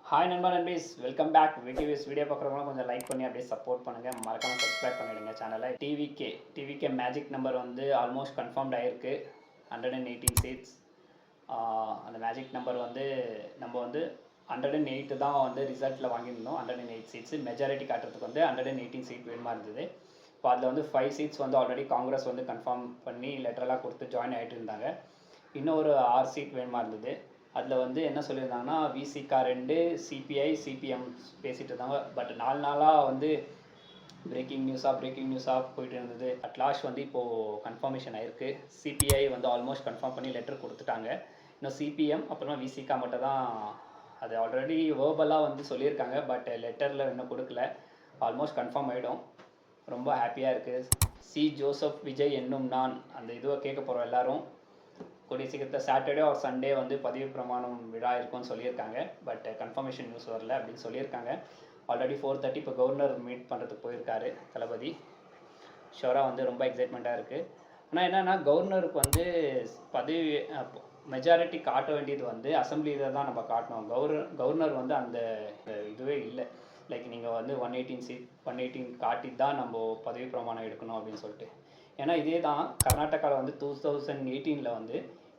Hi நண்பா நண்பீஸ், welcome back. Video பார்க்குறவங்களாம் கொஞ்சம் like பண்ணி அப்படியே சப்போர்ட் பண்ணுங்கள். மறக்காமல் சப்ஸ்கிரைப் பண்ணிவிடுங்க சேனலை. டிவிகே மேஜிக் நம்பர் வந்து ஆல்மோஸ்ட் கன்ஃபார்ம்ட் ஆகிருக்கு. 118 சீட்ஸ். அந்த மேஜிக் நம்பர் வந்து நம்ம வந்து 108 தான் வந்து ரிசல்ட்டில் வாங்கியிருந்தோம். 108 சீட்ஸு மெஜாரிட்டி காட்டுறதுக்கு வந்து 118 சீட் வேணுமா இருந்தது. இப்போ அதில் வந்து 5 சீட்ஸ் வந்து ஆல்ரெடி காங்கிரஸ் வந்து கன்ஃபார்ம் பண்ணி லெட்டரெல்லாம் கொடுத்து ஜாயின் ஆகிட்டு இருந்தாங்க. இன்னும் ஒரு 6 சீட் வேணுமா இருந்தது. அதில் வந்து என்ன சொல்லியிருந்தாங்கன்னா விசிகா 2, சிபிஐ, சிபிஎம் பேசிகிட்டு இருந்தாங்க. பட் 4 நாளாக வந்து பிரேக்கிங் நியூஸாக போயிட்டு இருந்தது. அட்லாஸ்ட் வந்து இப்போது கன்ஃபர்மேஷன் ஆகிருக்கு. சிபிஐ வந்து ஆல்மோஸ்ட் கன்ஃபார்ம் பண்ணி லெட்டர் கொடுத்துட்டாங்க. இன்னும் சிபிஎம் அப்புறமா விசிகா மட்டும் தான் அது ஆல்ரெடி வேர்பலாக வந்து சொல்லியிருக்காங்க. பட் லெட்டரில் இன்னும் கொடுக்கல. ஆல்மோஸ்ட் கன்ஃபார்ம் ஆகிடும். ரொம்ப ஹாப்பியாக இருக்குது. ஜோசப் விஜய் என்னும் நான் அந்த இதுவை கேட்க போகிறோம் எல்லோரும். கூடிய சீக்கிரத்தில் சாட்டர்டே ஆர் சண்டே வந்து பதவி பிரமாணம் விழா இருக்கும்னு சொல்லியிருக்காங்க. பட் கன்ஃபர்மேஷன் நியூஸ் வரல அப்படின்னு சொல்லியிருக்காங்க. ஆல்ரெடி 4:30 இப்போ கவர்னர் மீட் பண்ணுறதுக்கு போயிருக்காரு தளபதி. ஷோராக வந்து ரொம்ப எக்ஸைட்மெண்ட்டாக இருக்குது. ஆனால் என்னென்னா கவர்னருக்கு வந்து பதவி மெஜாரிட்டி காட்ட வேண்டியது வந்து அசம்பிளியில் தான் நம்ம காட்டணும். கவர்னர் வந்து அந்த இதுவே இல்லை. லைக் நீங்கள் வந்து 118 காட்டி தான் நம்ம பதவி பிரமாணம் எடுக்கணும் அப்படின்னு சொல்லிட்டு. ஏன்னா இதே தான் கர்நாடகாவில் வந்து 2018 வந்து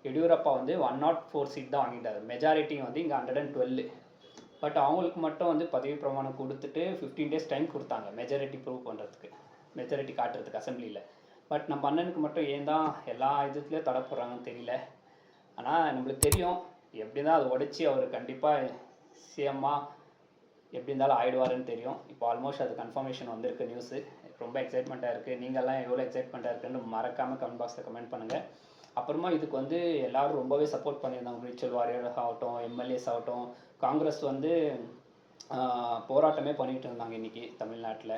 எடியூரப்பா வந்து 104 சீட் தான் வாங்கிட்டார். மெஜாரிட்டி வந்து இங்கே 112. பட் அவங்களுக்கு மட்டும் வந்து பதவி பிரமாணம் கொடுத்துட்டு 15 days டைம் கொடுத்தாங்க மெஜாரிட்டி ப்ரூவ் பண்ணுறதுக்கு, மெஜாரிட்டி காட்டுறதுக்கு அசம்பிளியில். பட் நம்ம அண்ணனுக்கு மட்டும் ஏன் தான் எல்லா இதுலேயும் தடை போடுறாங்கன்னு தெரியல. ஆனால் நம்மளுக்கு தெரியும் எப்படி தான் அதை உடைச்சி அவர் கண்டிப்பாக சிஎம்மாக எப்படி இருந்தாலும் ஆயிடுவாருன்னு தெரியும். இப்போ ஆல்மோஸ்ட் அது கன்ஃபர்மேஷன் வந்திருக்கு நியூஸு. ரொம்ப எக்ஸைட்மெண்ட்டாக இருக்குது. நீங்கள்லாம் எவ்வளோ எக்ஸைட்மெண்ட்டாக இருக்குன்னு மறக்காமல் கமெண்ட் பாக்ஸில் கமெண்ட் பண்ணுங்கள். அப்புறமா இதுக்கு வந்து எல்லோரும் ரொம்பவே சப்போர்ட் பண்ணியிருந்தாங்க. விர்ச்சுவல் வாரியர் ஆகட்டும், எம்எல்ஏஸ் ஆகட்டும். காங்கிரஸ் வந்து போராட்டமே பண்ணிகிட்டு இருந்தாங்க இன்றைக்கி தமிழ்நாட்டில்.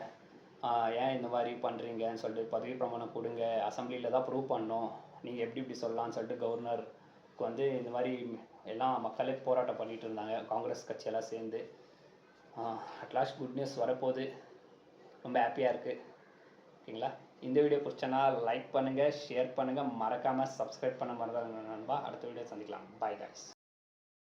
ஏன் இந்த மாதிரி பண்ணுறீங்கன்னு சொல்லிட்டு பதவி பிரமாணம் கொடுங்க, அசம்பிளியில் தான் ப்ரூவ் பண்ணோம், நீங்கள் எப்படி சொல்லலாம்னு சொல்லிட்டு கவர்னருக்கு வந்து இந்த மாதிரி எல்லாம் மக்களே போராட்டம் பண்ணிகிட்டு இருந்தாங்க, காங்கிரஸ் கட்சியெல்லாம் சேர்ந்து. அட்லாஸ்ட் குட் நியூஸ் வரப்போகுது. ரொம்ப ஹாப்பியாக இருக்குது. ஓகேங்களா? இந்த வீடியோ பிடிச்சனா லைக் பண்ணுங்கள், ஷேர் பண்ணுங்கள், மறக்காமல் சப்ஸ்கிரைப் பண்ண மறந்துடாதீங்க நண்பா. அடுத்த வீடியோ சந்திக்கலாம். Bye guys.